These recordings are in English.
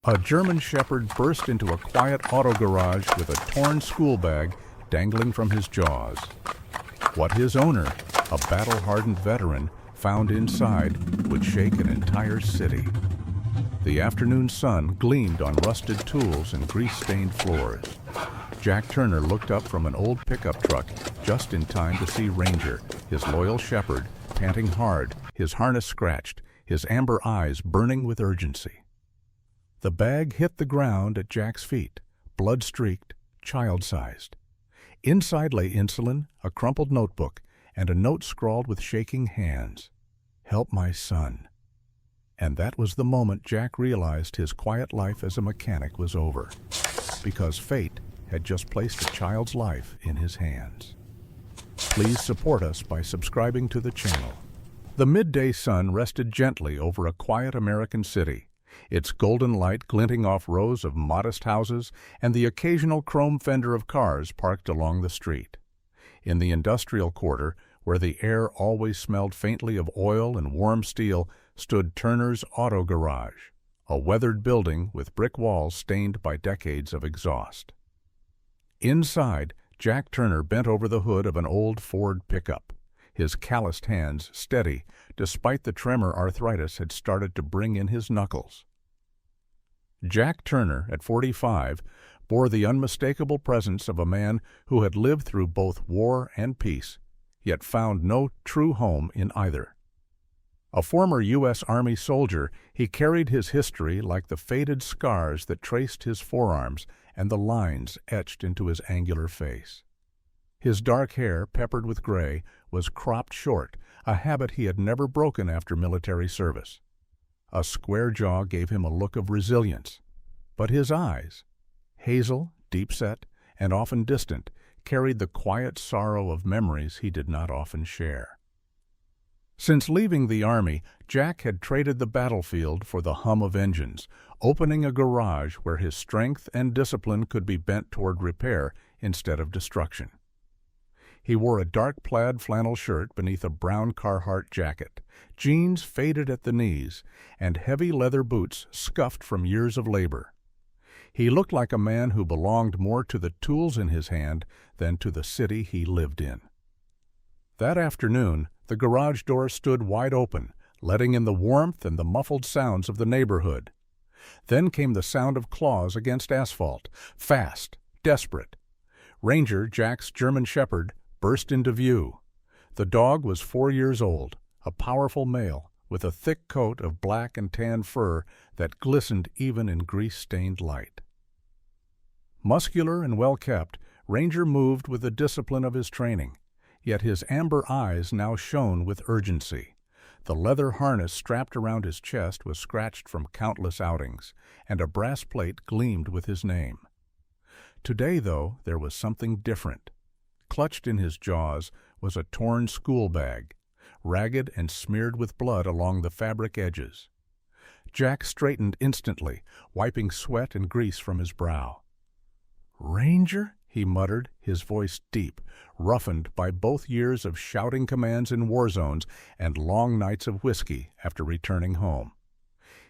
A German Shepherd burst into a quiet auto garage with a torn school bag dangling from his jaws. What his owner, a battle-hardened veteran, found inside would shake an entire city. The afternoon sun gleamed on rusted tools and grease-stained floors. Jack Turner looked up from an old pickup truck just in time to see Ranger, his loyal shepherd, panting hard, his harness scratched, his amber eyes burning with urgency. The bag hit the ground at Jack's feet, blood-streaked, child-sized. Inside lay insulin, a crumpled notebook, and a note scrawled with shaking hands. "Help my son." And that was the moment Jack realized his quiet life as a mechanic was over, because fate had just placed a child's life in his hands. Please support us by subscribing to the channel. The midday sun rested gently over a quiet American city, its golden light glinting off rows of modest houses and the occasional chrome fender of cars parked along the street. In the industrial quarter, where the air always smelled faintly of oil and warm steel, stood Turner's Auto Garage, a weathered building with brick walls stained by decades of exhaust. Inside, Jack Turner bent over the hood of an old Ford pickup, his calloused hands steady despite the tremor arthritis had started to bring in his knuckles. Jack Turner, at 45, bore the unmistakable presence of a man who had lived through both war and peace, yet found no true home in either. A former U.S. Army soldier, he carried his history like the faded scars that traced his forearms and the lines etched into his angular face. His dark hair, peppered with gray, was cropped short, a habit he had never broken after military service. A square jaw gave him a look of resilience, but his eyes, hazel, deep-set, and often distant, carried the quiet sorrow of memories he did not often share. Since leaving the Army, Jack had traded the battlefield for the hum of engines, opening a garage where his strength and discipline could be bent toward repair instead of destruction. He wore a dark plaid flannel shirt beneath a brown Carhartt jacket, jeans faded at the knees, and heavy leather boots scuffed from years of labor. He looked like a man who belonged more to the tools in his hand than to the city he lived in. That afternoon, the garage door stood wide open, letting in the warmth and the muffled sounds of the neighborhood. Then came the sound of claws against asphalt, fast, desperate. Ranger, Jack's German Shepherd, burst into view. The dog was 4 years old, a powerful male, with a thick coat of black and tan fur that glistened even in grease-stained light. Muscular and well-kept, Ranger moved with the discipline of his training, yet his amber eyes now shone with urgency. The leather harness strapped around his chest was scratched from countless outings, and a brass plate gleamed with his name. Today, though, there was something different. Clutched in his jaws was a torn school bag, ragged and smeared with blood along the fabric edges. Jack straightened instantly, wiping sweat and grease from his brow. "Ranger?" he muttered, his voice deep, roughened by both years of shouting commands in war zones and long nights of whiskey after returning home.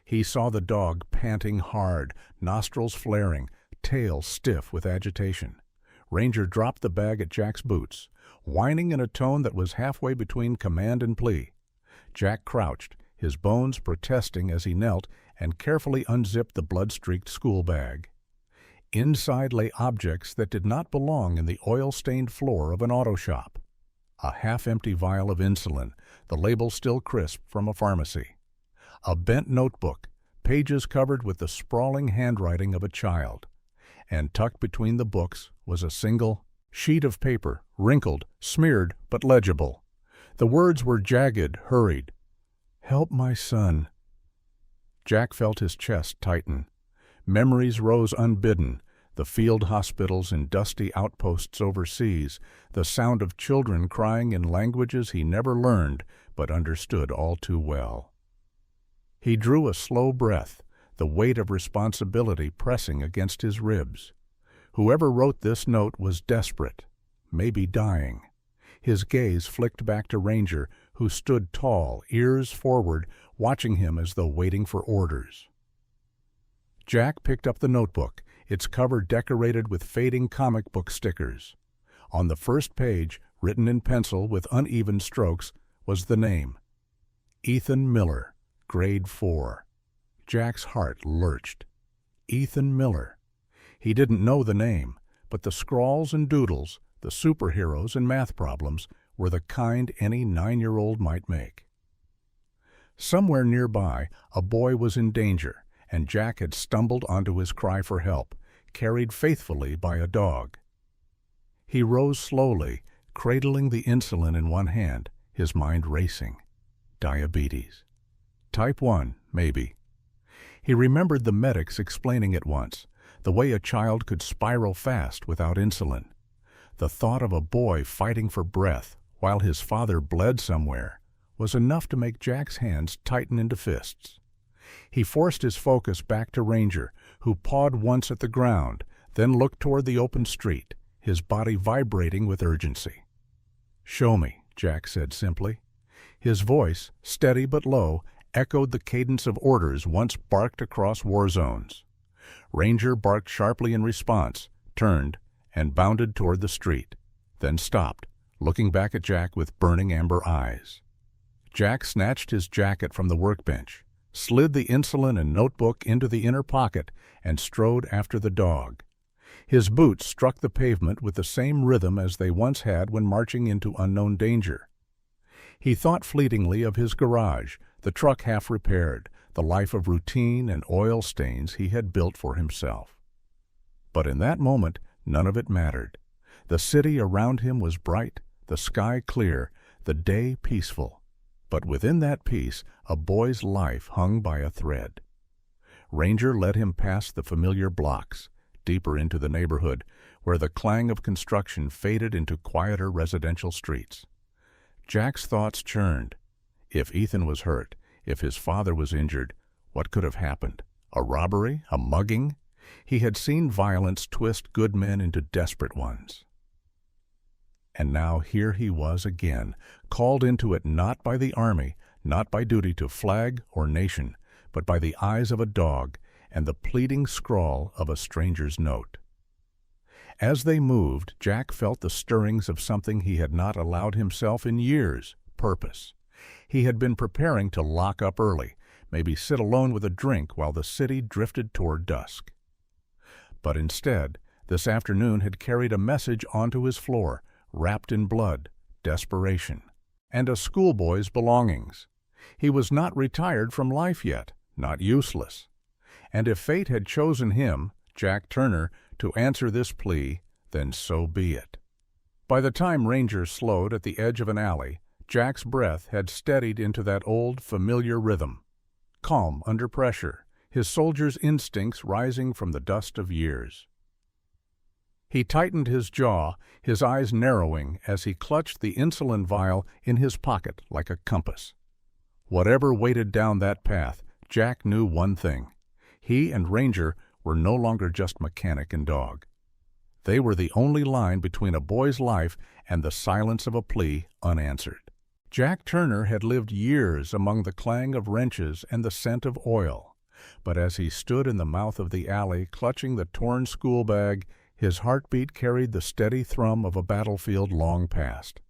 He saw the dog panting hard, nostrils flaring, tail stiff with agitation. Ranger dropped the bag at Jack's boots, whining in a tone that was halfway between command and plea. Jack crouched, his bones protesting as he knelt and carefully unzipped the blood-streaked school bag. Inside lay objects that did not belong in the oil-stained floor of an auto shop. A half-empty vial of insulin, the label still crisp from a pharmacy. A bent notebook, pages covered with the sprawling handwriting of a child. And tucked between the books was a single sheet of paper, wrinkled, smeared, but legible. The words were jagged, hurried. "Help my son." Jack felt his chest tighten. Memories rose unbidden, the field hospitals in dusty outposts overseas, the sound of children crying in languages he never learned but understood all too well. He drew a slow breath, the weight of responsibility pressing against his ribs. Whoever wrote this note was desperate, maybe dying. His gaze flicked back to Ranger, who stood tall, ears forward, watching him as though waiting for orders. Jack picked up the notebook, its cover decorated with fading comic book stickers. On the first page, written in pencil with uneven strokes, was the name: Ethan Miller, Grade 4. Jack's heart lurched. Ethan Miller. He didn't know the name, but the scrawls and doodles, the superheroes and math problems, were the kind any 9-year-old might make. Somewhere nearby, a boy was in danger, and Jack had stumbled onto his cry for help, carried faithfully by a dog. He rose slowly, cradling the insulin in one hand, his mind racing. Diabetes. Type 1, maybe. He remembered the medics explaining it once, the way a child could spiral fast without insulin. The thought of a boy fighting for breath while his father bled somewhere was enough to make Jack's hands tighten into fists. He forced his focus back to Ranger, who pawed once at the ground, then looked toward the open street, his body vibrating with urgency. "Show me," Jack said simply. His voice, steady but low, echoed the cadence of orders once barked across war zones. Ranger barked sharply in response, turned, and bounded toward the street, then stopped, looking back at Jack with burning amber eyes. Jack snatched his jacket from the workbench, slid the insulin and notebook into the inner pocket, and strode after the dog. His boots struck the pavement with the same rhythm as they once had when marching into unknown danger. He thought fleetingly of his garage, the truck half repaired, the life of routine and oil stains he had built for himself. But in that moment, none of it mattered. The city around him was bright, the sky clear, the day peaceful. But within that peace, a boy's life hung by a thread. Ranger led him past the familiar blocks, deeper into the neighborhood, where the clang of construction faded into quieter residential streets. Jack's thoughts churned. If Ethan was hurt, if his father was injured, what could have happened? A robbery? A mugging? He had seen violence twist good men into desperate ones. And now here he was again, called into it not by the army, not by duty to flag or nation, but by the eyes of a dog and the pleading scrawl of a stranger's note. As they moved, Jack felt the stirrings of something he had not allowed himself in years: purpose. He had been preparing to lock up early, maybe sit alone with a drink while the city drifted toward dusk. But instead, this afternoon had carried a message onto his floor, wrapped in blood, desperation, and a schoolboy's belongings. He was not retired from life yet, not useless. And if fate had chosen him, Jack Turner, to answer this plea, then so be it. By the time Ranger slowed at the edge of an alley, Jack's breath had steadied into that old, familiar rhythm. Calm under pressure, his soldier's instincts rising from the dust of years. He tightened his jaw, his eyes narrowing as he clutched the insulin vial in his pocket like a compass. Whatever waited down that path, Jack knew one thing. He and Ranger were no longer just mechanic and dog. They were the only line between a boy's life and the silence of a plea unanswered. Jack Turner had lived years among the clang of wrenches and the scent of oil, but as he stood in the mouth of the alley clutching the torn school bag, his heartbeat carried the steady thrum of a battlefield long past.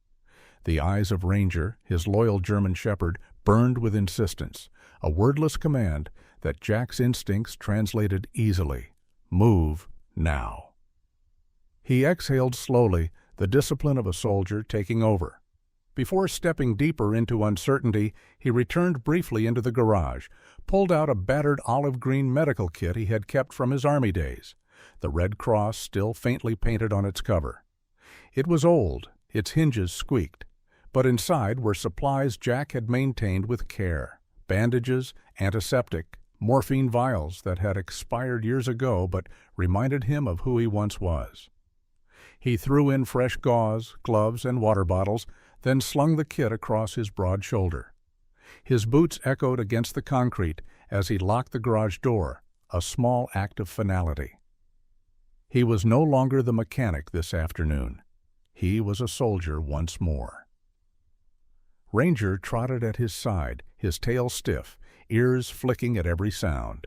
The eyes of Ranger, his loyal German shepherd, burned with insistence, a wordless command that Jack's instincts translated easily: move now. He exhaled slowly, the discipline of a soldier taking over. Before stepping deeper into uncertainty, he returned briefly into the garage, pulled out a battered olive-green medical kit he had kept from his army days, the Red Cross still faintly painted on its cover. It was old, its hinges squeaked, but inside were supplies Jack had maintained with care: bandages, antiseptic, morphine vials that had expired years ago but reminded him of who he once was. He threw in fresh gauze, gloves, and water bottles, then slung the kit across his broad shoulder. His boots echoed against the concrete as he locked the garage door, a small act of finality. He was no longer the mechanic this afternoon. He was a soldier once more. Ranger trotted at his side, his tail stiff, ears flicking at every sound.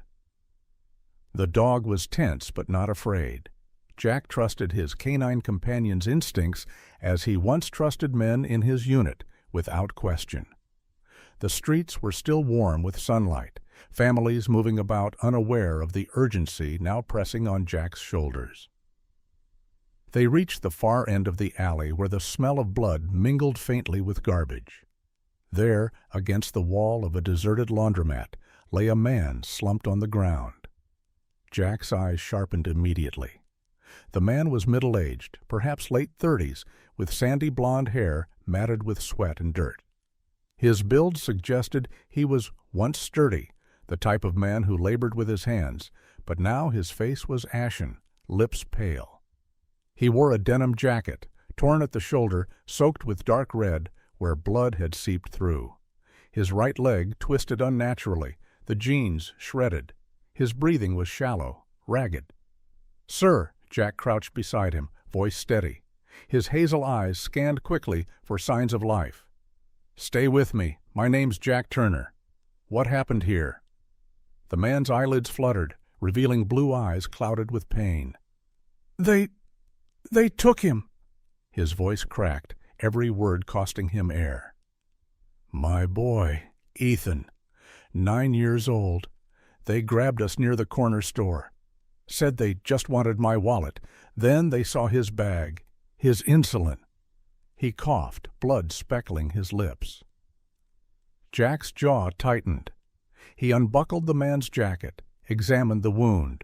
The dog was tense but not afraid. Jack trusted his canine companion's instincts as he once trusted men in his unit, without question. The streets were still warm with sunlight, families moving about unaware of the urgency now pressing on Jack's shoulders. They reached the far end of the alley where the smell of blood mingled faintly with garbage. There, against the wall of a deserted laundromat, lay a man slumped on the ground. Jack's eyes sharpened immediately. The man was middle-aged, perhaps late 30s, with sandy blonde hair matted with sweat and dirt. His build suggested he was once sturdy, the type of man who labored with his hands, but now his face was ashen, lips pale. He wore a denim jacket, torn at the shoulder, soaked with dark red, where blood had seeped through. His right leg twisted unnaturally, the jeans shredded. His breathing was shallow, ragged. "Sir," Jack crouched beside him, voice steady. His hazel eyes scanned quickly for signs of life. "Stay with me. My name's Jack Turner. What happened here?" The man's eyelids fluttered, revealing blue eyes clouded with pain. They took him." His voice cracked, every word costing him air. "My boy, Ethan, 9 years old. They grabbed us near the corner store. Said they just wanted my wallet. Then they saw his bag, his insulin." He coughed, blood speckling his lips. Jack's jaw tightened. He unbuckled the man's jacket, examined the wound.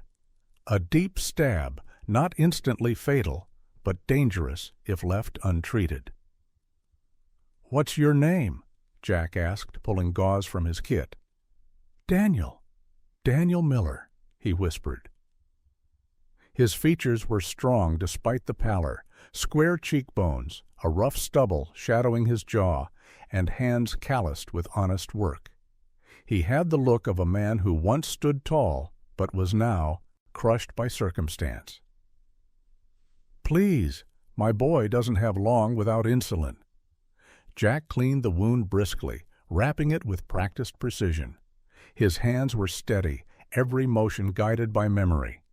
A deep stab, not instantly fatal, but dangerous if left untreated. "What's your name?" Jack asked, pulling gauze from his kit. "Daniel Miller," he whispered. His features were strong despite the pallor, square cheekbones, a rough stubble shadowing his jaw, and hands calloused with honest work. He had the look of a man who once stood tall, but was now crushed by circumstance. "Please, my boy doesn't have long without insulin." Jack cleaned the wound briskly, wrapping it with practiced precision. His hands were steady, every motion guided by memory.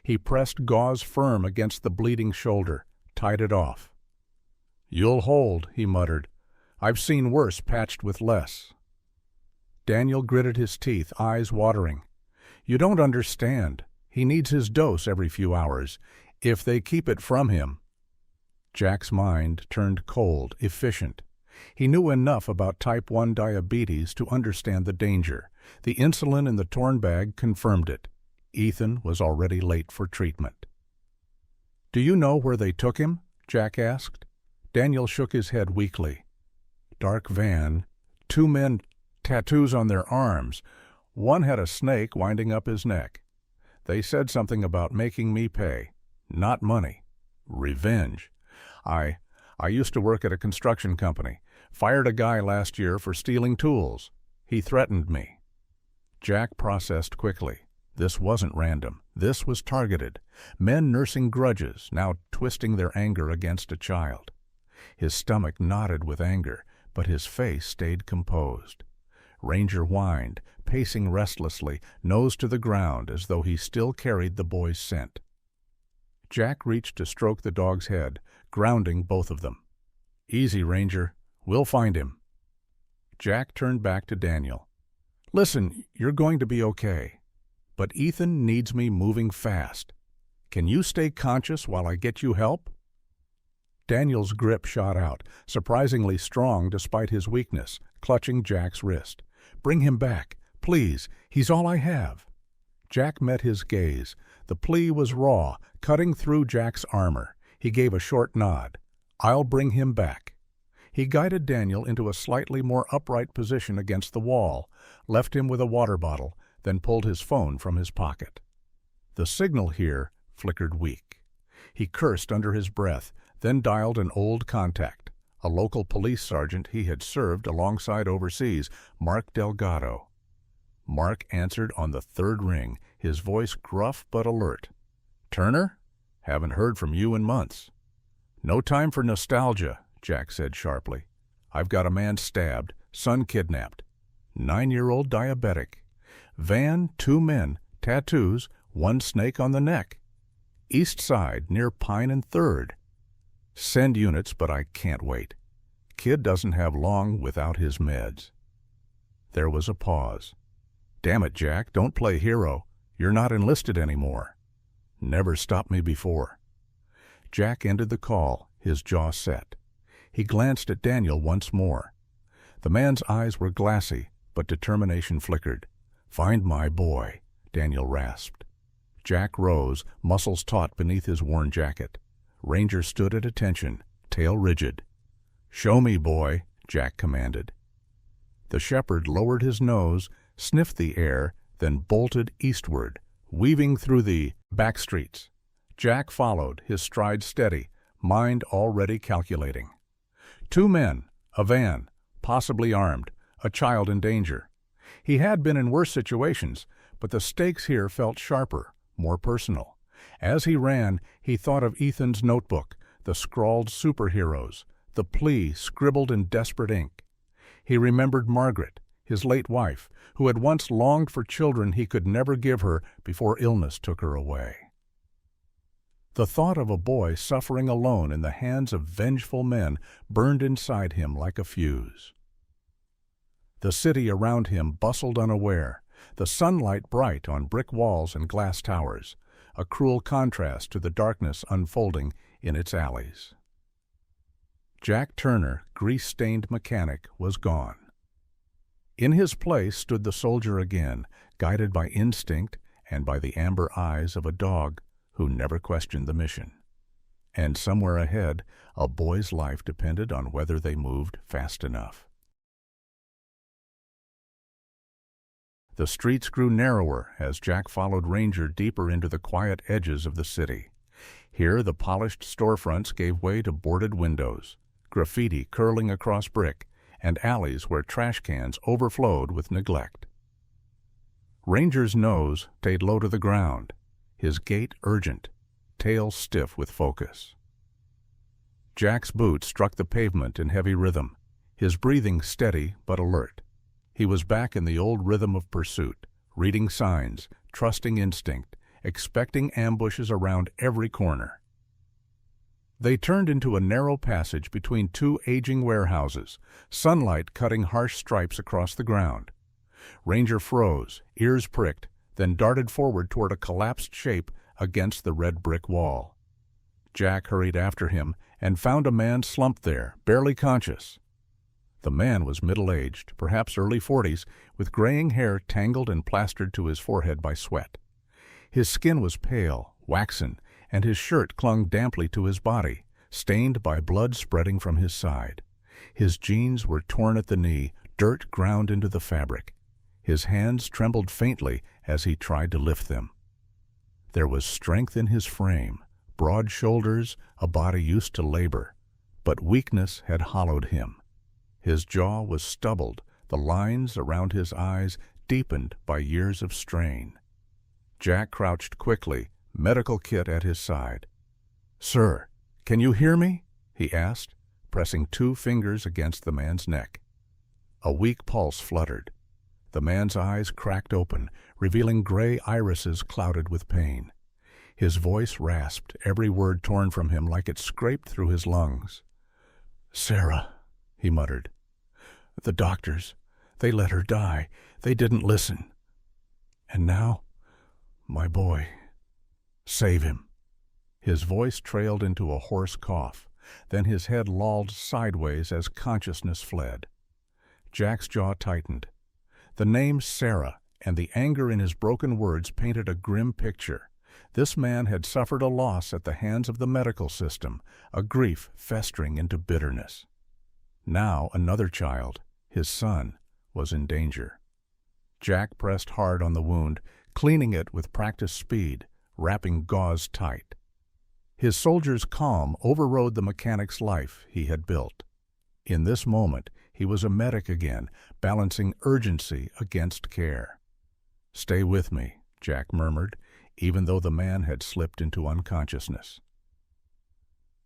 He pressed gauze firm against the bleeding shoulder, tied it off. "You'll hold," he muttered. "I've seen worse patched with less." Daniel gritted his teeth, eyes watering. "You don't understand. He needs his dose every few hours. If they keep it from him—" Jack's mind turned cold, efficient. He knew enough about type 1 diabetes to understand the danger. The insulin in the torn bag confirmed it. Ethan was already late for treatment. "Do you know where they took him?" Jack asked. Daniel shook his head weakly. "Dark van, 2 men, tattoos on their arms. One had a snake winding up his neck. They said something about making me pay. Not money. Revenge. I used to work at a construction company. Fired a guy last year for stealing tools. He threatened me." Jack processed quickly. This wasn't random. This was targeted. Men nursing grudges, now twisting their anger against a child. His stomach knotted with anger, but his face stayed composed. Ranger whined, pacing restlessly, nose to the ground as though he still carried the boy's scent. Jack reached to stroke the dog's head, grounding both of them. "Easy, Ranger. We'll find him." Jack turned back to Daniel. "Listen, you're going to be okay. But Ethan needs me moving fast. Can you stay conscious while I get you help?" Daniel's grip shot out, surprisingly strong despite his weakness, clutching Jack's wrist. "Bring him back, please. He's all I have." Jack met his gaze. The plea was raw, cutting through Jack's armor. He gave a short nod. "I'll bring him back." He guided Daniel into a slightly more upright position against the wall, left him with a water bottle, then pulled his phone from his pocket. The signal here flickered weak. He cursed under his breath, then dialed an old contact, a local police sergeant he had served alongside overseas, Mark Delgado. Mark answered on the 3rd ring, his voice gruff but alert. "Turner? Haven't heard from you in months." "No time for nostalgia," Jack said sharply. "I've got a man stabbed, son kidnapped. 9-year-old diabetic. Van, 2 men, tattoos, One snake on the neck. East side, near Pine and 3rd. Send units, but I can't wait. Kid doesn't have long without his meds. There was a pause. Damn it, Jack, don't play hero. You're not enlisted anymore. Never stopped me before. Jack ended the call, his jaw set. He glanced at Daniel once more. The man's eyes were glassy, but determination flickered. Find my boy, Daniel rasped. Jack rose, muscles taut beneath his worn jacket. Ranger stood at attention, tail rigid. Show me, boy, Jack commanded. The shepherd lowered his nose, sniffed the air, then bolted eastward, weaving through the back streets. Jack followed, his stride steady, mind already calculating. 2 men, a van, possibly armed, a child in danger. He had been in worse situations, but the stakes here felt sharper, more personal. As he ran, he thought of Ethan's notebook, the scrawled superheroes, the plea scribbled in desperate ink. He remembered Margaret, his late wife, who had once longed for children he could never give her before illness took her away. The thought of a boy suffering alone in the hands of vengeful men burned inside him like a fuse. The city around him bustled unaware, the sunlight bright on brick walls and glass towers, a cruel contrast to the darkness unfolding in its alleys. Jack Turner, grease-stained mechanic, was gone. In his place stood the soldier again, guided by instinct and by the amber eyes of a dog who never questioned the mission. And somewhere ahead, a boy's life depended on whether they moved fast enough. The streets grew narrower as Jack followed Ranger deeper into the quiet edges of the city. Here the polished storefronts gave way to boarded windows, graffiti curling across brick, and alleys where trash cans overflowed with neglect. Ranger's nose stayed low to the ground, his gait urgent, tail stiff with focus. Jack's boots struck the pavement in heavy rhythm, his breathing steady but alert. He was back in the old rhythm of pursuit, reading signs, trusting instinct, expecting ambushes around every corner. They turned into a narrow passage between 2 aging warehouses, sunlight cutting harsh stripes across the ground. Ranger froze, ears pricked, then darted forward toward a collapsed shape against the red brick wall. Jack hurried after him and found a man slumped there, barely conscious. The man was middle-aged, perhaps early 40s, with graying hair tangled and plastered to his forehead by sweat. His skin was pale, waxen, and his shirt clung damply to his body, stained by blood spreading from his side. His jeans were torn at the knee, dirt ground into the fabric. His hands trembled faintly as he tried to lift them. There was strength in his frame, broad shoulders, a body used to labor, but weakness had hollowed him. His jaw was stubbled, the lines around his eyes deepened by years of strain. Jack crouched quickly, medical kit at his side. "Sir, can you hear me?" he asked, pressing 2 fingers against the man's neck. A weak pulse fluttered. The man's eyes cracked open, revealing gray irises clouded with pain. His voice rasped, every word torn from him like it scraped through his lungs. "Sarah," he muttered. "The doctors, they let her die. They didn't listen. And now, my boy. Save him." His voice trailed into a hoarse cough. Then his head lolled sideways as consciousness fled. Jack's jaw tightened. The name Sarah and the anger in his broken words painted a grim picture. This man had suffered a loss at the hands of the medical system, a grief festering into bitterness. Now another child, his son, was in danger. Jack pressed hard on the wound, cleaning it with practiced speed, wrapping gauze tight. His soldier's calm overrode the mechanic's life he had built. In this moment, he was a medic again, balancing urgency against care. "Stay with me," Jack murmured, even though the man had slipped into unconsciousness.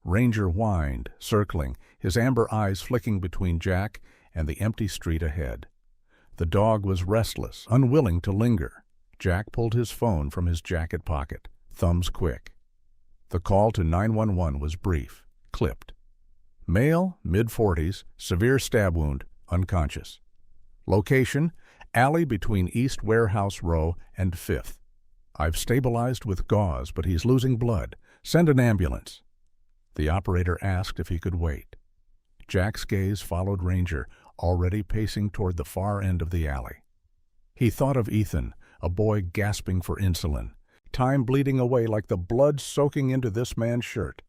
Ranger whined, circling, his amber eyes flicking between Jack and the empty street ahead. The dog was restless, unwilling to linger. Jack pulled his phone from his jacket pocket, thumbs quick. The call to 911 was brief, clipped. Male, mid-40s, severe stab wound, unconscious. Location, alley between East Warehouse Row and 5th. I've stabilized with gauze, but he's losing blood. Send an ambulance. The operator asked if he could wait. Jack's gaze followed Ranger, already pacing toward the far end of the alley. He thought of Ethan, a boy gasping for insulin, time bleeding away like the blood soaking into this man's shirt.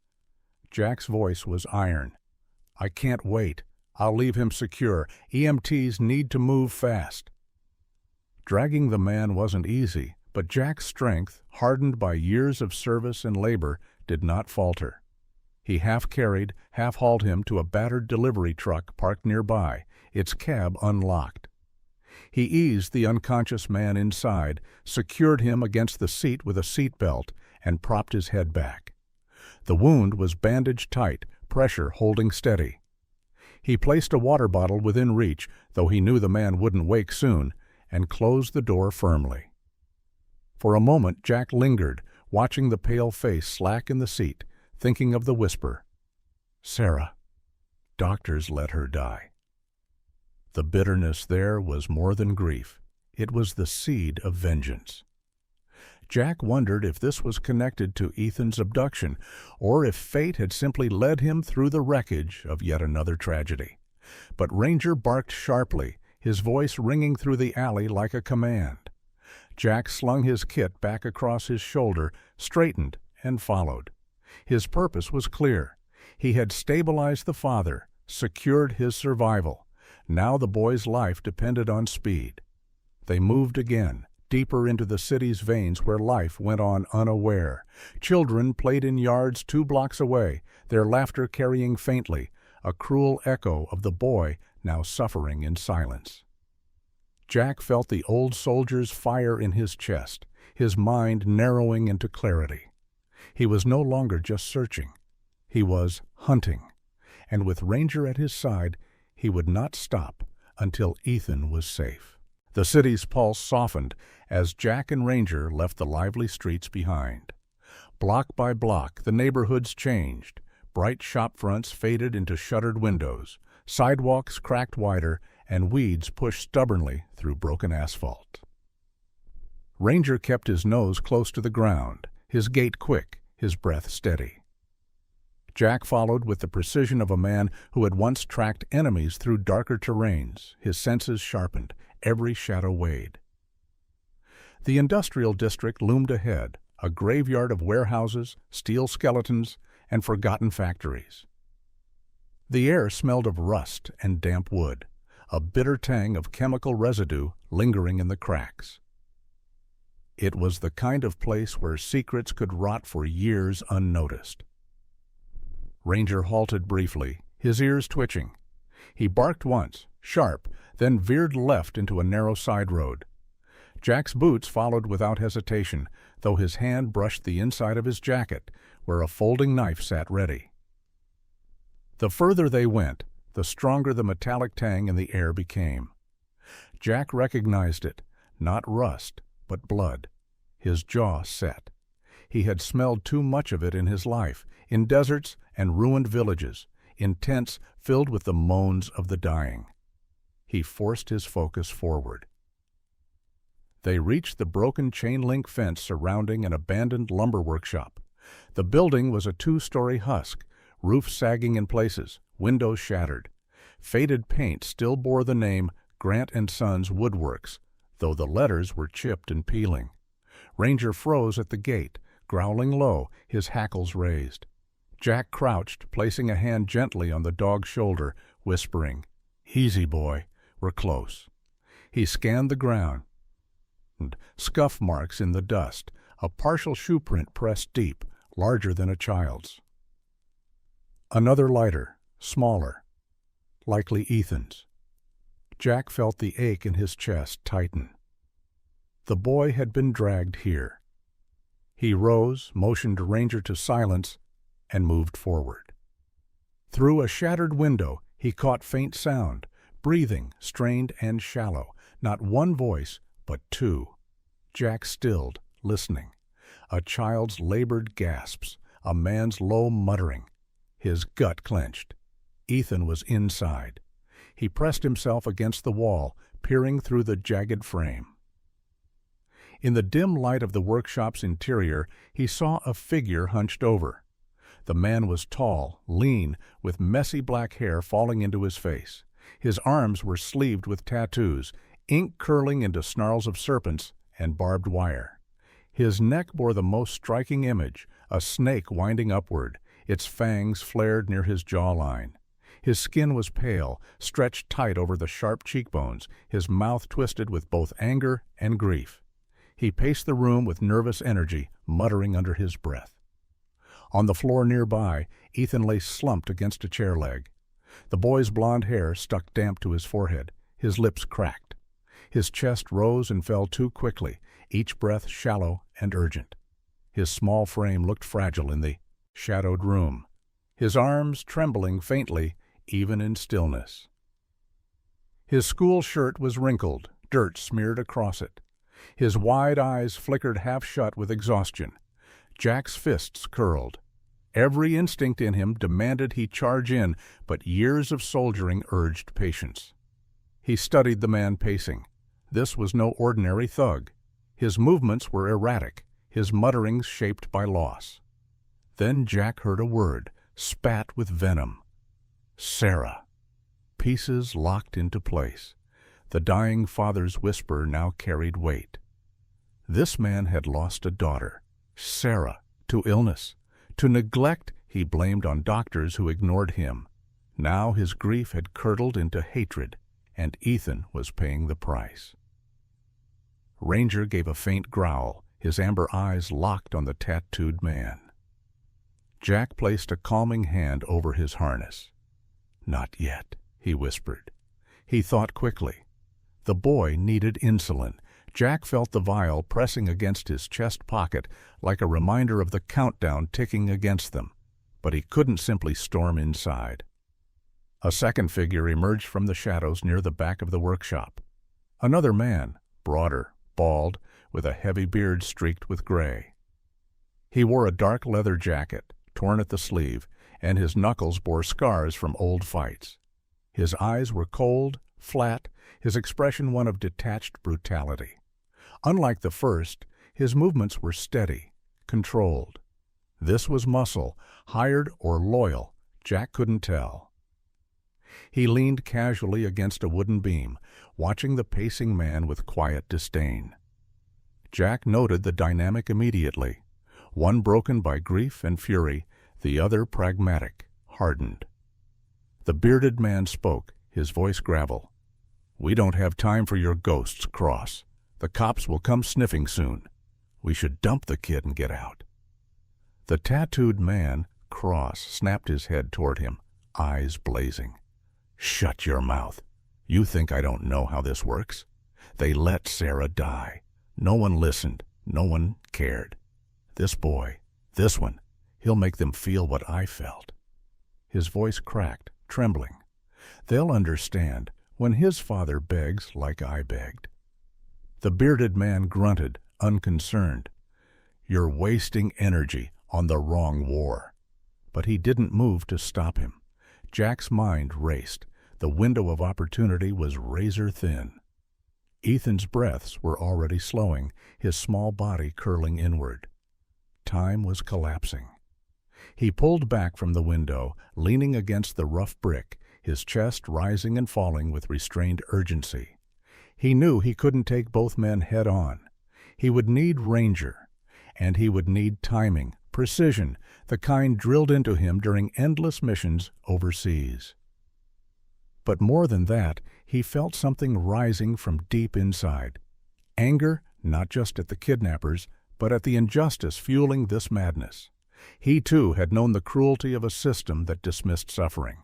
Jack's voice was iron. I can't wait. I'll leave him secure. EMTs need to move fast. Dragging the man wasn't easy, but Jack's strength, hardened by years of service and labor, did not falter. He half-carried, half-hauled him to a battered delivery truck parked nearby, its cab unlocked. He eased the unconscious man inside, secured him against the seat with a seat belt, and propped his head back. The wound was bandaged tight, pressure holding steady. He placed a water bottle within reach, though he knew the man wouldn't wake soon, and closed the door firmly. For a moment Jack lingered, watching the pale face slack in the seat, thinking of the whisper. Sarah. Doctors let her die. The bitterness there was more than grief. It was the seed of vengeance. Jack wondered if this was connected to Ethan's abduction, or if fate had simply led him through the wreckage of yet another tragedy. But Ranger barked sharply, his voice ringing through the alley like a command. Jack slung his kit back across his shoulder, straightened, and followed. His purpose was clear. He had stabilized the father, secured his survival. Now the boy's life depended on speed. They moved again, deeper into the city's veins where life went on unaware. Children played in yards 2 blocks away, their laughter carrying faintly, a cruel echo of the boy now suffering in silence. Jack felt the old soldier's fire in his chest, his mind narrowing into clarity. He was no longer just searching. He was hunting. And with Ranger at his side, he would not stop until Ethan was safe. The city's pulse softened as Jack and Ranger left the lively streets behind. Block by block, the neighborhoods changed. Bright shop fronts faded into shuttered windows. Sidewalks cracked wider, and weeds pushed stubbornly through broken asphalt. Ranger kept his nose close to the ground, his gait quick, his breath steady. Jack followed with the precision of a man who had once tracked enemies through darker terrains, his senses sharpened, every shadow weighed. The industrial district loomed ahead, a graveyard of warehouses, steel skeletons, and forgotten factories. The air smelled of rust and damp wood, a bitter tang of chemical residue lingering in the cracks. It was the kind of place where secrets could rot for years unnoticed. Ranger halted briefly, his ears twitching. He barked once, sharp, then veered left into a narrow side road. Jack's boots followed without hesitation, though his hand brushed the inside of his jacket, where a folding knife sat ready. The further they went, the stronger the metallic tang in the air became. Jack recognized it, not rust, but blood. His jaw set. He had smelled too much of it in his life, in deserts and ruined villages, in tents filled with the moans of the dying. He forced his focus forward. They reached the broken chain-link fence surrounding an abandoned lumber workshop. The building was a 2-story husk, roof sagging in places, windows shattered. Faded paint still bore the name Grant & Sons Woodworks, though the letters were chipped and peeling. Ranger froze at the gate, growling low, his hackles raised. Jack crouched, placing a hand gently on the dog's shoulder, whispering, "Easy, boy, we're close." He scanned the ground. Scuff marks in the dust, a partial shoe print pressed deep, larger than a child's. Another lighter, smaller, likely Ethan's. Jack felt the ache in his chest tighten. The boy had been dragged here. He rose, motioned Ranger to silence, and moved forward. Through a shattered window, he caught faint sound, breathing, strained and shallow, not one voice, but 2. Jack stilled, listening. A child's labored gasps, a man's low muttering. His gut clenched. Ethan was inside. He pressed himself against the wall, peering through the jagged frame. In the dim light of the workshop's interior, he saw a figure hunched over. The man was tall, lean, with messy black hair falling into his face. His arms were sleeved with tattoos, ink curling into snarls of serpents and barbed wire. His neck bore the most striking image, a snake winding upward, its fangs flared near his jawline. His skin was pale, stretched tight over the sharp cheekbones, his mouth twisted with both anger and grief. He paced the room with nervous energy, muttering under his breath. On the floor nearby, Ethan lay slumped against a chair leg. The boy's blond hair stuck damp to his forehead, his lips cracked. His chest rose and fell too quickly, each breath shallow and urgent. His small frame looked fragile in the shadowed room, his arms trembling faintly, even in stillness. His school shirt was wrinkled, dirt smeared across it. His wide eyes flickered half shut with exhaustion. Jack's fists curled. Every instinct in him demanded he charge in, but years of soldiering urged patience. He studied the man pacing. This was no ordinary thug. His movements were erratic, his mutterings shaped by loss. Then Jack heard a word, spat with venom. Sarah. Pieces locked into place. The dying father's whisper now carried weight. This man had lost a daughter, Sarah, to illness. To neglect he blamed on doctors who ignored him. Now his grief had curdled into hatred, and Ethan was paying the price. Ranger gave a faint growl, his amber eyes locked on the tattooed man. Jack placed a calming hand over his harness. "Not yet," he whispered. He thought quickly. The boy needed insulin. Jack felt the vial pressing against his chest pocket like a reminder of the countdown ticking against them, but he couldn't simply storm inside. A second figure emerged from the shadows near the back of the workshop. Another man, broader, bald, with a heavy beard streaked with gray. He wore a dark leather jacket, torn at the sleeve, and his knuckles bore scars from old fights. His eyes were cold, flat, his expression one of detached brutality. Unlike the first, his movements were steady, controlled. This was muscle, hired or loyal, Jack couldn't tell. He leaned casually against a wooden beam, watching the pacing man with quiet disdain. Jack noted the dynamic immediately, one broken by grief and fury, the other pragmatic, hardened. The bearded man spoke, his voice gravel. "We don't have time for your ghosts, Cross. The cops will come sniffing soon. We should dump the kid and get out." The tattooed man, Cross, snapped his head toward him, eyes blazing. "Shut your mouth. You think I don't know how this works? They let Sarah die. No one listened. No one cared. This boy, this one, he'll make them feel what I felt." His voice cracked, trembling. "They'll understand when his father begs like I begged." The bearded man grunted, unconcerned. "You're wasting energy on the wrong war." But he didn't move to stop him. Jack's mind raced. The window of opportunity was razor thin. Ethan's breaths were already slowing, his small body curling inward. Time was collapsing. He pulled back from the window, leaning against the rough brick, his chest rising and falling with restrained urgency. He knew he couldn't take both men head on. He would need Ranger, and he would need timing, precision, the kind drilled into him during endless missions overseas. But more than that, he felt something rising from deep inside. Anger, not just at the kidnappers, but at the injustice fueling this madness. He, too, had known the cruelty of a system that dismissed suffering.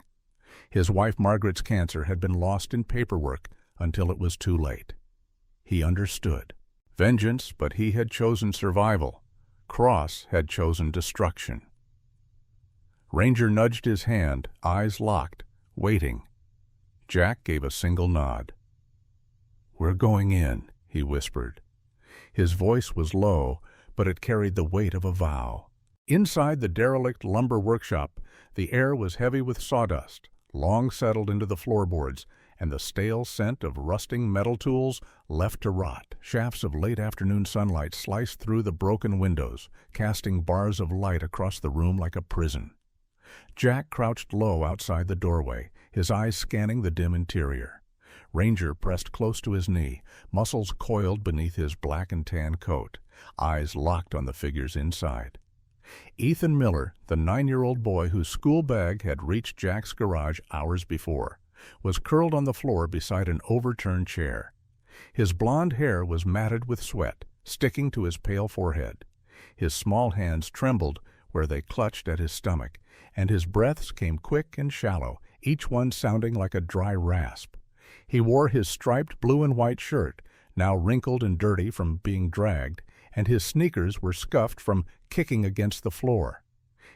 His wife Margaret's cancer had been lost in paperwork until it was too late. He understood. Vengeance, but he had chosen survival. Cross had chosen destruction. Ranger nudged his hand, eyes locked, waiting. Jack gave a single nod. "We're going in," he whispered. His voice was low, but it carried the weight of a vow. Inside the derelict lumber workshop, the air was heavy with sawdust, long settled into the floorboards, and the stale scent of rusting metal tools left to rot. Shafts of late-afternoon sunlight sliced through the broken windows, casting bars of light across the room like a prison. Jack crouched low outside the doorway, his eyes scanning the dim interior. Ranger pressed close to his knee, muscles coiled beneath his black and tan coat, eyes locked on the figures inside. Ethan Miller, the 9-year-old boy whose school bag had reached Jack's garage hours before, was curled on the floor beside an overturned chair. His blond hair was matted with sweat, sticking to his pale forehead. His small hands trembled where they clutched at his stomach, and his breaths came quick and shallow, each one sounding like a dry rasp. He wore his striped blue and white shirt, now wrinkled and dirty from being dragged, and his sneakers were scuffed from kicking against the floor.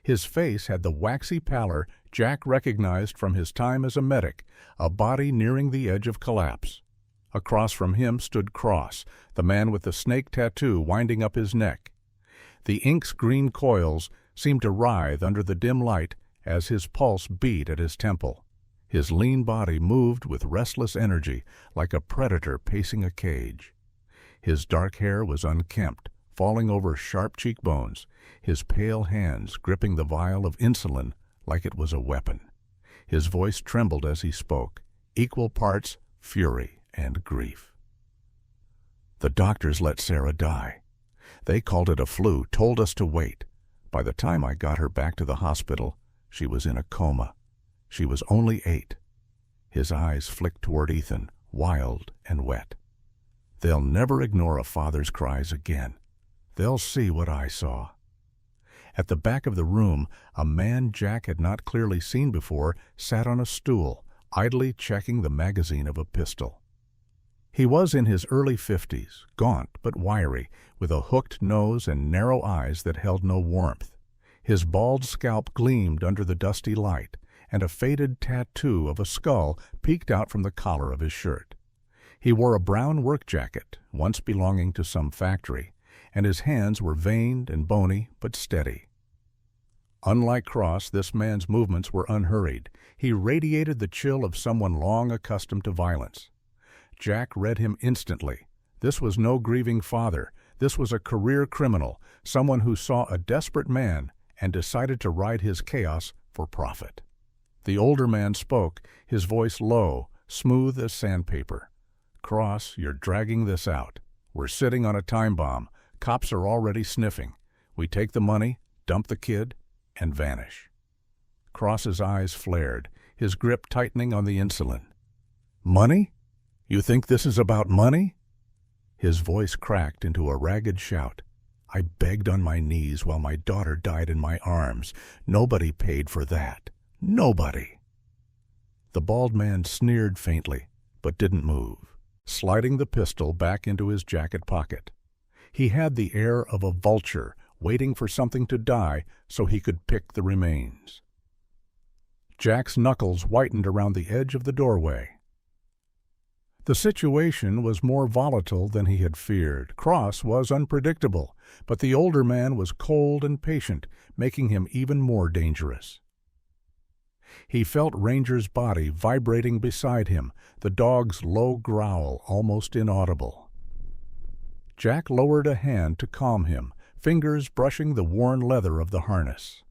His face had the waxy pallor Jack recognized from his time as a medic, a body nearing the edge of collapse. Across from him stood Cross, the man with the snake tattoo winding up his neck. The ink's green coils seemed to writhe under the dim light as his pulse beat at his temple. His lean body moved with restless energy, like a predator pacing a cage. His dark hair was unkempt, falling over sharp cheekbones, his pale hands gripping the vial of insulin like it was a weapon. His voice trembled as he spoke, equal parts fury and grief. "The doctors let Sarah die. They called it a flu, told us to wait. By the time I got her back to the hospital, she was in a coma. She was only 8. His eyes flicked toward Ethan, wild and wet. "They'll never ignore a father's cries again. They'll see what I saw." At the back of the room, a man Jack had not clearly seen before sat on a stool, idly checking the magazine of a pistol. He was in his early 50s, gaunt but wiry, with a hooked nose and narrow eyes that held no warmth. His bald scalp gleamed under the dusty light, and a faded tattoo of a skull peeked out from the collar of his shirt. He wore a brown work jacket, once belonging to some factory, and his hands were veined and bony but steady. Unlike Cross, this man's movements were unhurried. He radiated the chill of someone long accustomed to violence. Jack read him instantly. This was no grieving father. This was a career criminal, someone who saw a desperate man and decided to ride his chaos for profit. The older man spoke, his voice low, smooth as sandpaper. "Cross, you're dragging this out. We're sitting on a time bomb. Cops are already sniffing. We take the money, dump the kid, and vanish." Cross's eyes flared, his grip tightening on the insulin. "Money? You think this is about money?" His voice cracked into a ragged shout. "I begged on my knees while my daughter died in my arms. Nobody paid for that. Nobody." The bald man sneered faintly, but didn't move, sliding the pistol back into his jacket pocket. He had the air of a vulture, waiting for something to die so he could pick the remains. Jack's knuckles whitened around the edge of the doorway. The situation was more volatile than he had feared. Cross was unpredictable, but the older man was cold and patient, making him even more dangerous. He felt Ranger's body vibrating beside him, the dog's low growl almost inaudible. Jack lowered a hand to calm him, fingers brushing the worn leather of the harness.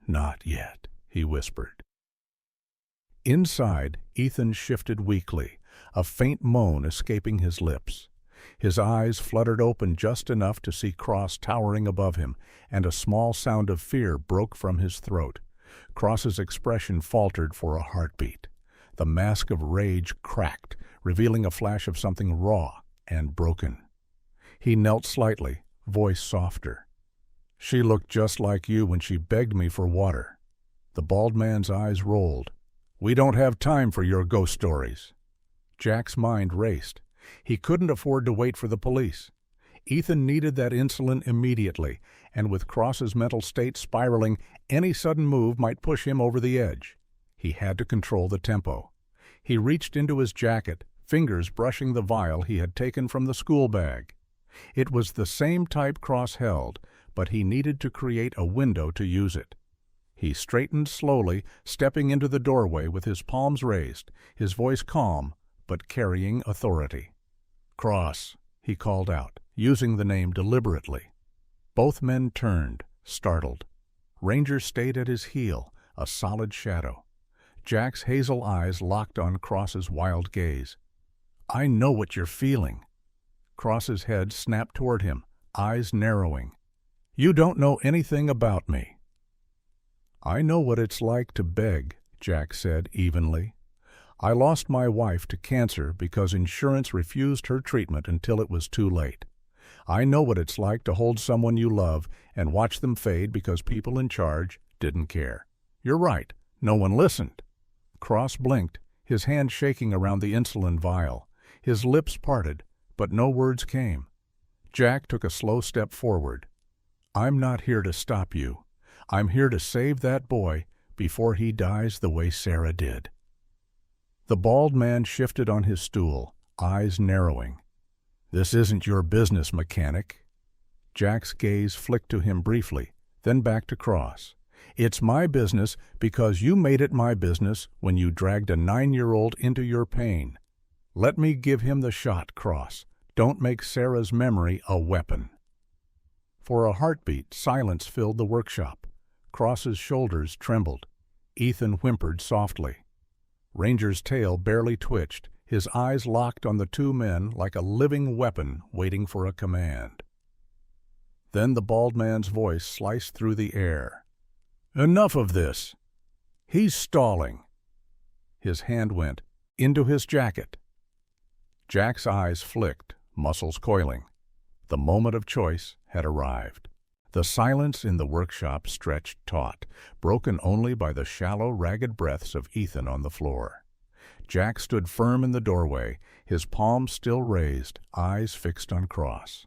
"Not yet," he whispered. Inside, Ethan shifted weakly, a faint moan escaping his lips. His eyes fluttered open just enough to see Cross towering above him, and a small sound of fear broke from his throat. Cross's expression faltered for a heartbeat. The mask of rage cracked, revealing a flash of something raw and broken. He knelt slightly, voice softer. "She looked just like you when she begged me for water." The bald man's eyes rolled. "We don't have time for your ghost stories." Jack's mind raced. He couldn't afford to wait for the police. Ethan needed that insulin immediately, and with Cross's mental state spiraling, any sudden move might push him over the edge. He had to control the tempo. He reached into his jacket, fingers brushing the vial he had taken from the school bag. It was the same type Cross held, but he needed to create a window to use it. He straightened slowly, stepping into the doorway with his palms raised, his voice calm, but carrying authority. "Cross," he called out, using the name deliberately. Both men turned, startled. Ranger stayed at his heel, a solid shadow. Jack's hazel eyes locked on Cross's wild gaze. "I know what you're feeling." Cross's head snapped toward him, eyes narrowing. "You don't know anything about me." "I know what it's like to beg," Jack said evenly. "I lost my wife to cancer because insurance refused her treatment until it was too late. I know what it's like to hold someone you love and watch them fade because people in charge didn't care. You're right, no one listened." Cross blinked, his hand shaking around the insulin vial. His lips parted, but no words came. Jack took a slow step forward. "I'm not here to stop you. I'm here to save that boy before he dies the way Sarah did." The bald man shifted on his stool, eyes narrowing. "This isn't your business, mechanic." Jack's gaze flicked to him briefly, then back to Cross. "It's my business because you made it my business when you dragged a 9-year-old into your pain. Let me give him the shot, Cross. Don't make Sarah's memory a weapon." For a heartbeat, silence filled the workshop. Cross's shoulders trembled. Ethan whimpered softly. Ranger's tail barely twitched, his eyes locked on the two men like a living weapon waiting for a command. Then the bald man's voice sliced through the air. "Enough of this. He's stalling." His hand went into his jacket. Jack's eyes flicked, muscles coiling. The moment of choice had arrived. The silence in the workshop stretched taut, broken only by the shallow, ragged breaths of Ethan on the floor. Jack stood firm in the doorway, his palms still raised, eyes fixed on Cross.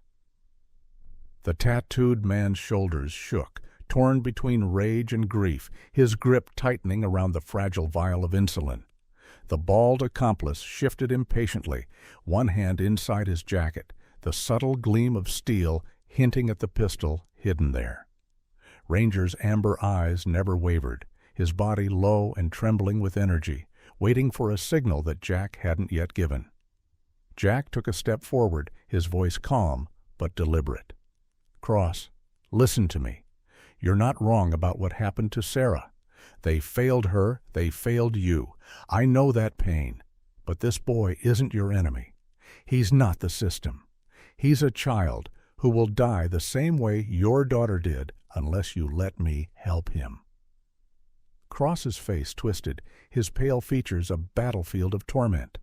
The tattooed man's shoulders shook, torn between rage and grief, his grip tightening around the fragile vial of insulin. The bald accomplice shifted impatiently, one hand inside his jacket, the subtle gleam of steel hinting at the pistol hidden there. Ranger's amber eyes never wavered, his body low and trembling with energy, waiting for a signal that Jack hadn't yet given. Jack took a step forward, his voice calm but deliberate. "Cross, listen to me. You're not wrong about what happened to Sarah. They failed her, they failed you. I know that pain. But this boy isn't your enemy. He's not the system. He's a child who will die the same way your daughter did unless you let me help him." Cross's face twisted, his pale features a battlefield of torment.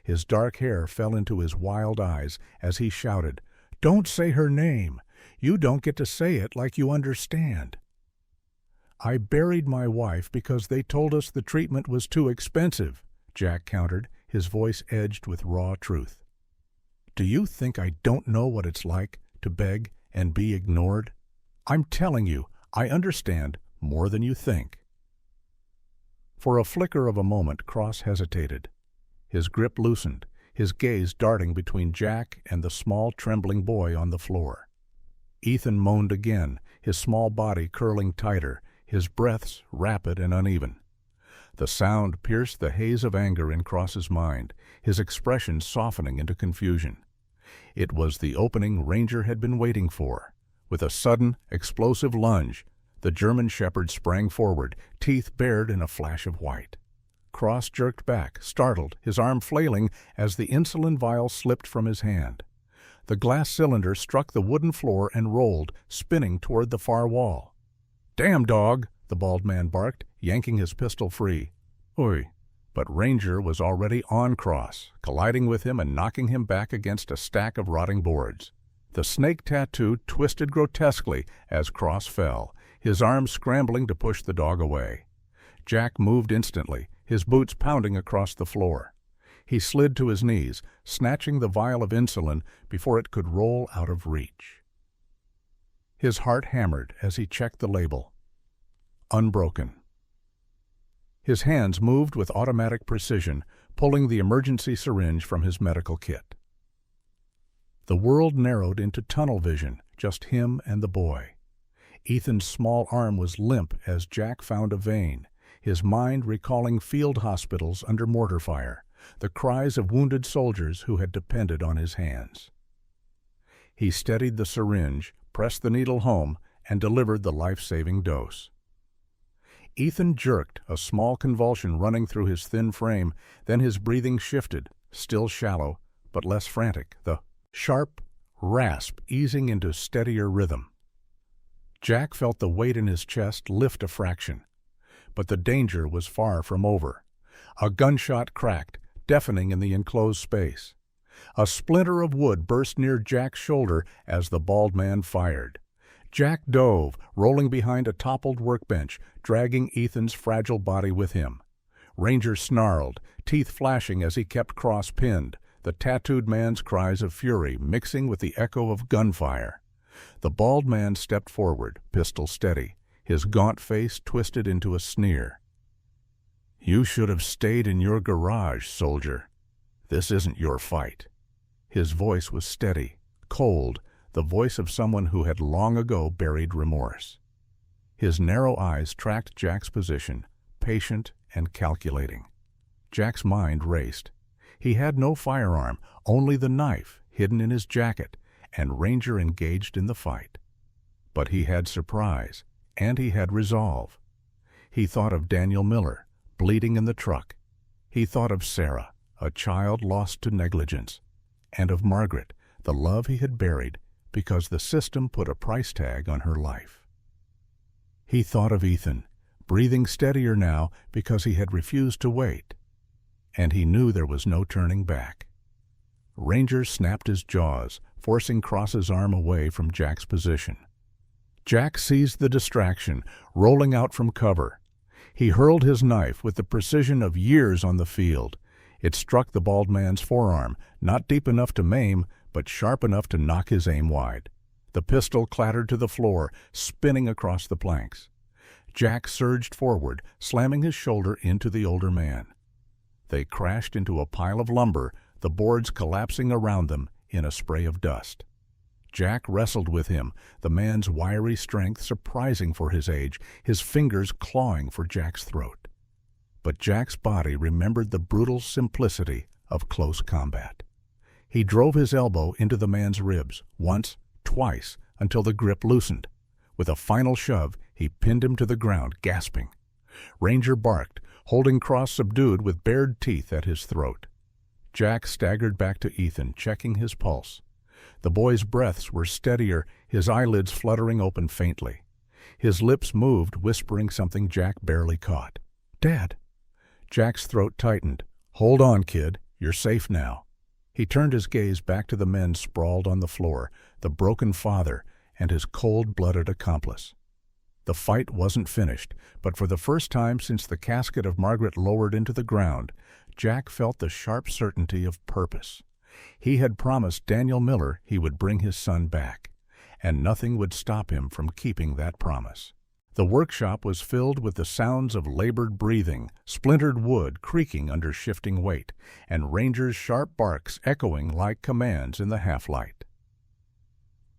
His dark hair fell into his wild eyes as he shouted, "Don't say her name. You don't get to say it like you understand." "I buried my wife because they told us the treatment was too expensive," Jack countered, his voice edged with raw truth. "Do you think I don't know what it's like to beg and be ignored? I'm telling you, I understand more than you think." For a flicker of a moment, Cross hesitated. His grip loosened, his gaze darting between Jack and the small, trembling boy on the floor. Ethan moaned again, his small body curling tighter, his breaths rapid and uneven. The sound pierced the haze of anger in Cross's mind, his expression softening into confusion. It was the opening Ranger had been waiting for. With a sudden, explosive lunge, the German shepherd sprang forward, teeth bared in a flash of white. Cross jerked back, startled, his arm flailing as the insulin vial slipped from his hand. The glass cylinder struck the wooden floor and rolled, spinning toward the far wall. "Damn dog!" the bald man barked, yanking his pistol free. "Oi!" But Ranger was already on Cross, colliding with him and knocking him back against a stack of rotting boards. The snake tattoo twisted grotesquely as Cross fell, his arms scrambling to push the dog away. Jack moved instantly, his boots pounding across the floor. He slid to his knees, snatching the vial of insulin before it could roll out of reach. His heart hammered as he checked the label. Unbroken. His hands moved with automatic precision, pulling the emergency syringe from his medical kit. The world narrowed into tunnel vision, just him and the boy. Ethan's small arm was limp as Jack found a vein, his mind recalling field hospitals under mortar fire, the cries of wounded soldiers who had depended on his hands. He steadied the syringe, pressed the needle home, and delivered the life-saving dose. Ethan jerked, a small convulsion running through his thin frame, then his breathing shifted, still shallow, but less frantic, the sharp rasp easing into steadier rhythm. Jack felt the weight in his chest lift a fraction, but the danger was far from over. A gunshot cracked, deafening in the enclosed space. A splinter of wood burst near Jack's shoulder as the bald man fired. Jack dove, rolling behind a toppled workbench, dragging Ethan's fragile body with him. Ranger snarled, teeth flashing as he kept cross-pinned, the tattooed man's cries of fury mixing with the echo of gunfire. The bald man stepped forward, pistol steady, his gaunt face twisted into a sneer. "You should have stayed in your garage, soldier. This isn't your fight." His voice was steady, cold, the voice of someone who had long ago buried remorse. His narrow eyes tracked Jack's position, patient and calculating. Jack's mind raced. He had no firearm, only the knife hidden in his jacket, and Ranger engaged in the fight. But he had surprise, and he had resolve. He thought of Daniel Miller, bleeding in the truck. He thought of Sarah, a child lost to negligence, and of Margaret, the love he had buried because the system put a price tag on her life. He thought of Ethan, breathing steadier now because he had refused to wait, and he knew there was no turning back. Ranger snapped his jaws, forcing Cross's arm away from Jack's position. Jack seized the distraction, rolling out from cover. He hurled his knife with the precision of years on the field. It struck the bald man's forearm, not deep enough to maim, but sharp enough to knock his aim wide. The pistol clattered to the floor, spinning across the planks. Jack surged forward, slamming his shoulder into the older man. They crashed into a pile of lumber, the boards collapsing around them in a spray of dust. Jack wrestled with him, the man's wiry strength surprising for his age, his fingers clawing for Jack's throat. But Jack's body remembered the brutal simplicity of close combat. He drove his elbow into the man's ribs, once, twice, until the grip loosened. With a final shove, he pinned him to the ground, gasping. Ranger barked, holding Cross subdued with bared teeth at his throat. Jack staggered back to Ethan, checking his pulse. The boy's breaths were steadier, his eyelids fluttering open faintly. His lips moved, whispering something Jack barely caught. "Dad!" Jack's throat tightened. "Hold on, kid. You're safe now." He turned his gaze back to the men sprawled on the floor, the broken father and his cold-blooded accomplice. The fight wasn't finished, but for the first time since the casket of Margaret lowered into the ground, Jack felt the sharp certainty of purpose. He had promised Daniel Miller he would bring his son back, and nothing would stop him from keeping that promise. The workshop was filled with the sounds of labored breathing, splintered wood creaking under shifting weight, and Ranger's sharp barks echoing like commands in the half-light.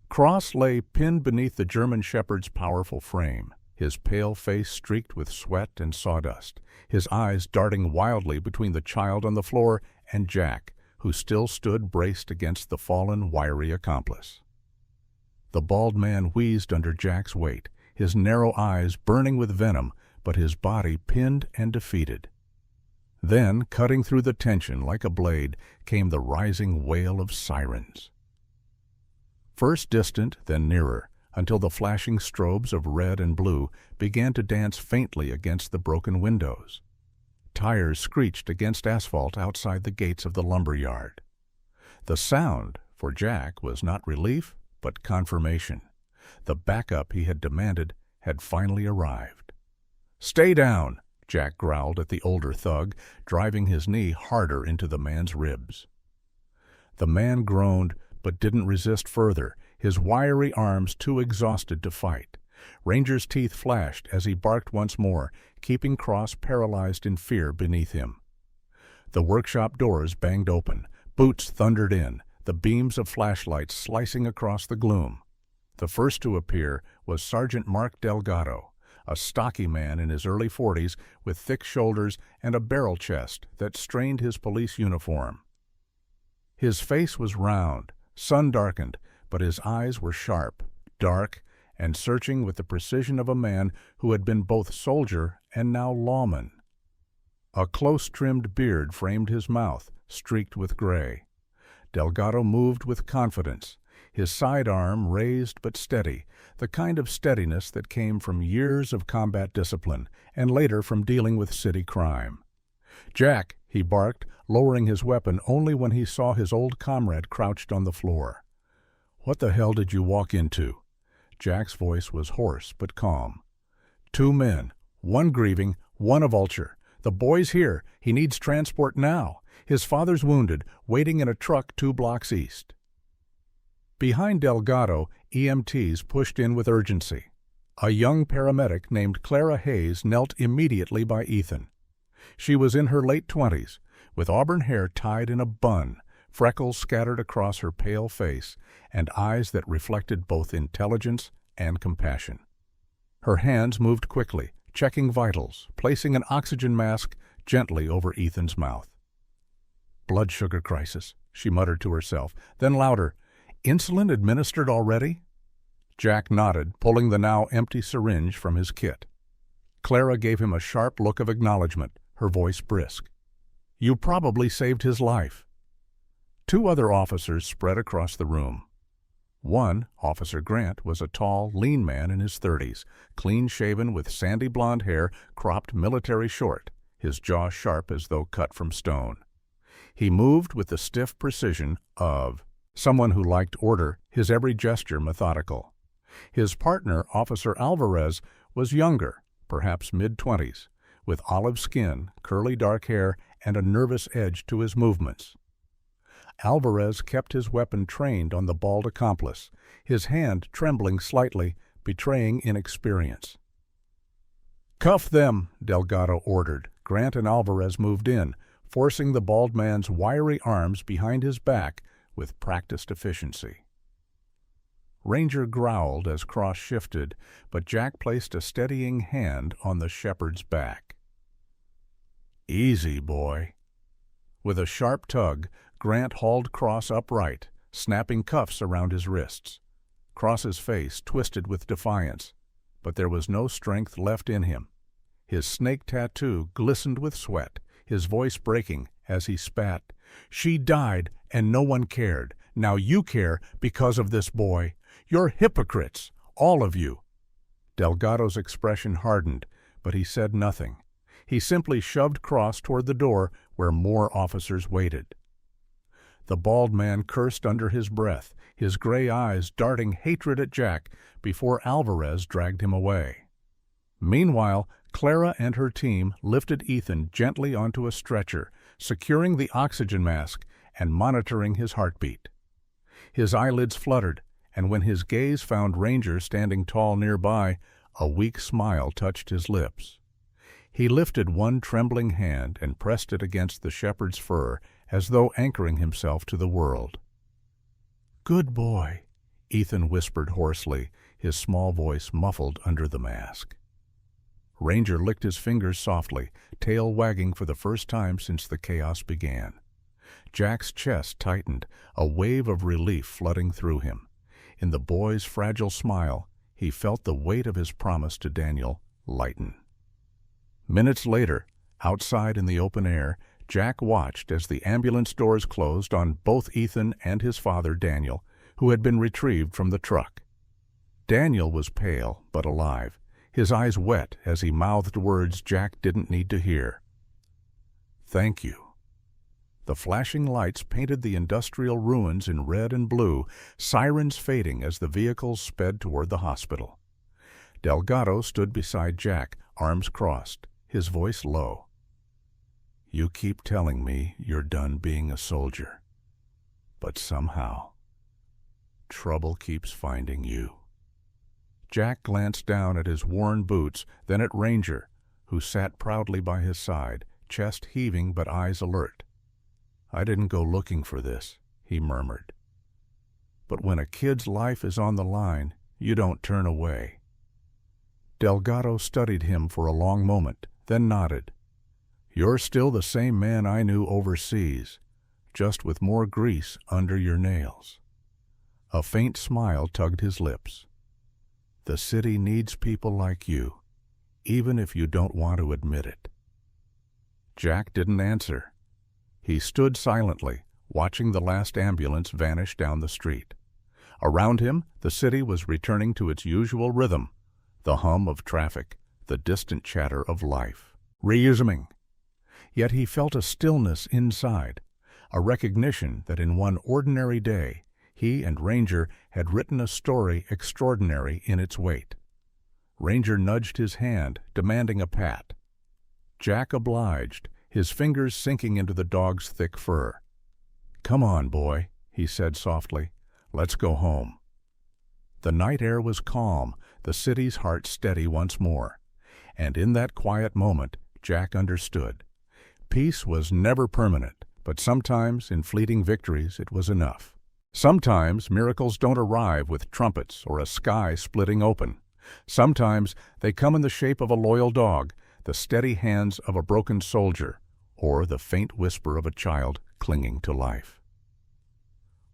Cross lay pinned beneath the German shepherd's powerful frame, his pale face streaked with sweat and sawdust, his eyes darting wildly between the child on the floor and Jack, who still stood braced against the fallen, wiry accomplice. The bald man wheezed under Jack's weight, his narrow eyes burning with venom, but his body pinned and defeated. Then, cutting through the tension like a blade, came the rising wail of sirens. First distant, then nearer, until the flashing strobes of red and blue began to dance faintly against the broken windows. Tires screeched against asphalt outside the gates of the lumber yard. The sound, for Jack, was not relief, but confirmation. The backup he had demanded had finally arrived. "Stay down," Jack growled at the older thug, driving his knee harder into the man's ribs. The man groaned, but didn't resist further, his wiry arms too exhausted to fight. Ranger's teeth flashed as he barked once more, keeping Cross paralyzed in fear beneath him. The workshop doors banged open, boots thundered in, the beams of flashlights slicing across the gloom. The first to appear was Sergeant Mark Delgado, a stocky man in his early 40s with thick shoulders and a barrel chest that strained his police uniform. His face was round, sun-darkened, but his eyes were sharp, dark, and searching with the precision of a man who had been both soldier and now lawman. A close-trimmed beard framed his mouth, streaked with gray. Delgado moved with confidence, his sidearm raised but steady, the kind of steadiness that came from years of combat discipline and later from dealing with city crime. "Jack," he barked, lowering his weapon only when he saw his old comrade crouched on the floor. "What the hell did you walk into?" Jack's voice was hoarse but calm. "Two men, one grieving, one a vulture. The boy's here. He needs transport now. His father's wounded, waiting in a truck 2 blocks east." Behind Delgado, EMTs pushed in with urgency. A young paramedic named Clara Hayes knelt immediately by Ethan. She was in her late 20s, with auburn hair tied in a bun, freckles scattered across her pale face, and eyes that reflected both intelligence and compassion. Her hands moved quickly, checking vitals, placing an oxygen mask gently over Ethan's mouth. "Blood sugar crisis," she muttered to herself, then louder, "Insulin administered already?" Jack nodded, pulling the now empty syringe from his kit. Clara gave him a sharp look of acknowledgement, her voice brisk. "You probably saved his life." 2 other officers spread across the room. One, Officer Grant, was a tall, lean man in his 30s, clean-shaven with sandy blonde hair cropped military short, his jaw sharp as though cut from stone. He moved with the stiff precision of someone who liked order, his every gesture methodical. His partner, Officer Alvarez, was younger, perhaps mid-20s, with olive skin, curly dark hair, and a nervous edge to his movements. Alvarez kept his weapon trained on the bald accomplice, his hand trembling slightly, betraying inexperience. "Cuff them," Delgado ordered. Grant and Alvarez moved in, forcing the bald man's wiry arms behind his back with practiced efficiency. Ranger growled as Cross shifted, but Jack placed a steadying hand on the shepherd's back. "Easy, boy." With a sharp tug, Grant hauled Cross upright, snapping cuffs around his wrists. Cross's face twisted with defiance, but there was no strength left in him. His snake tattoo glistened with sweat, his voice breaking as he spat. "She died, and no one cared. Now you care because of this boy. You're hypocrites, all of you." Delgado's expression hardened, but he said nothing. He simply shoved Cross toward the door where more officers waited. The bald man cursed under his breath, his gray eyes darting hatred at Jack before Alvarez dragged him away. Meanwhile, Clara and her team lifted Ethan gently onto a stretcher, securing the oxygen mask and monitoring his heartbeat. His eyelids fluttered, and when his gaze found Ranger standing tall nearby, a weak smile touched his lips. He lifted one trembling hand and pressed it against the shepherd's fur, as though anchoring himself to the world. "Good boy," Ethan whispered hoarsely, his small voice muffled under the mask. Ranger licked his fingers softly, tail wagging for the first time since the chaos began. Jack's chest tightened, a wave of relief flooding through him. In the boy's fragile smile, he felt the weight of his promise to Daniel lighten. Minutes later, outside in the open air, Jack watched as the ambulance doors closed on both Ethan and his father, Daniel, who had been retrieved from the truck. Daniel was pale but alive, his eyes wet as he mouthed words Jack didn't need to hear. "Thank you." The flashing lights painted the industrial ruins in red and blue, sirens fading as the vehicles sped toward the hospital. Delgado stood beside Jack, arms crossed, his voice low. "You keep telling me you're done being a soldier, but somehow, trouble keeps finding you." Jack glanced down at his worn boots, then at Ranger, who sat proudly by his side, chest heaving but eyes alert. "I didn't go looking for this," he murmured. but when a kid's life is on the line, you don't turn away." Delgado studied him for a long moment, then nodded. "You're still the same man I knew overseas, just with more grease under your nails." A faint smile tugged his lips. "The city needs people like you, even if you don't want to admit it." Jack didn't answer. He stood silently, watching the last ambulance vanish down the street. Around him, the city was returning to its usual rhythm, the hum of traffic, the distant chatter of life. Resuming. Yet he felt a stillness inside, a recognition that in one ordinary day, he and Ranger had written a story extraordinary in its weight. Ranger nudged his hand, demanding a pat. Jack obliged, his fingers sinking into the dog's thick fur. "Come on, boy," he said softly. "Let's go home." The night air was calm, the city's heart steady once more. And in that quiet moment, Jack understood. Peace was never permanent, but sometimes, in fleeting victories, it was enough. Sometimes miracles don't arrive with trumpets or a sky splitting open. Sometimes they come in the shape of a loyal dog, the steady hands of a broken soldier, or the faint whisper of a child clinging to life.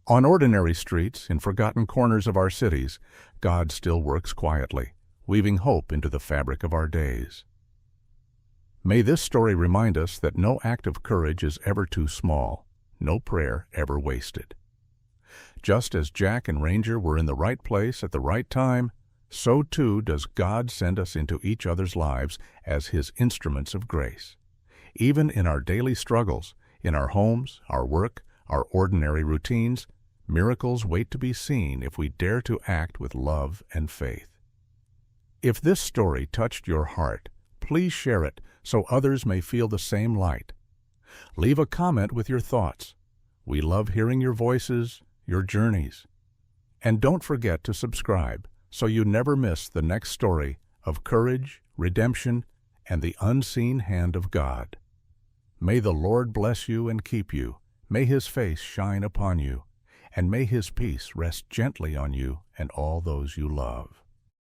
On ordinary streets, in forgotten corners of our cities, God still works quietly, weaving hope into the fabric of our days. May this story remind us that no act of courage is ever too small, no prayer ever wasted. Just as Jack and Ranger were in the right place at the right time, so too does God send us into each other's lives as His instruments of grace. Even in our daily struggles, in our homes, our work, our ordinary routines, miracles wait to be seen if we dare to act with love and faith. If this story touched your heart, please share it so others may feel the same light. Leave a comment with your thoughts. We love hearing your voices, your journeys. And don't forget to subscribe so you never miss the next story of courage, redemption, and the unseen hand of God. May the Lord bless you and keep you. May His face shine upon you, and may His peace rest gently on you and all those you love.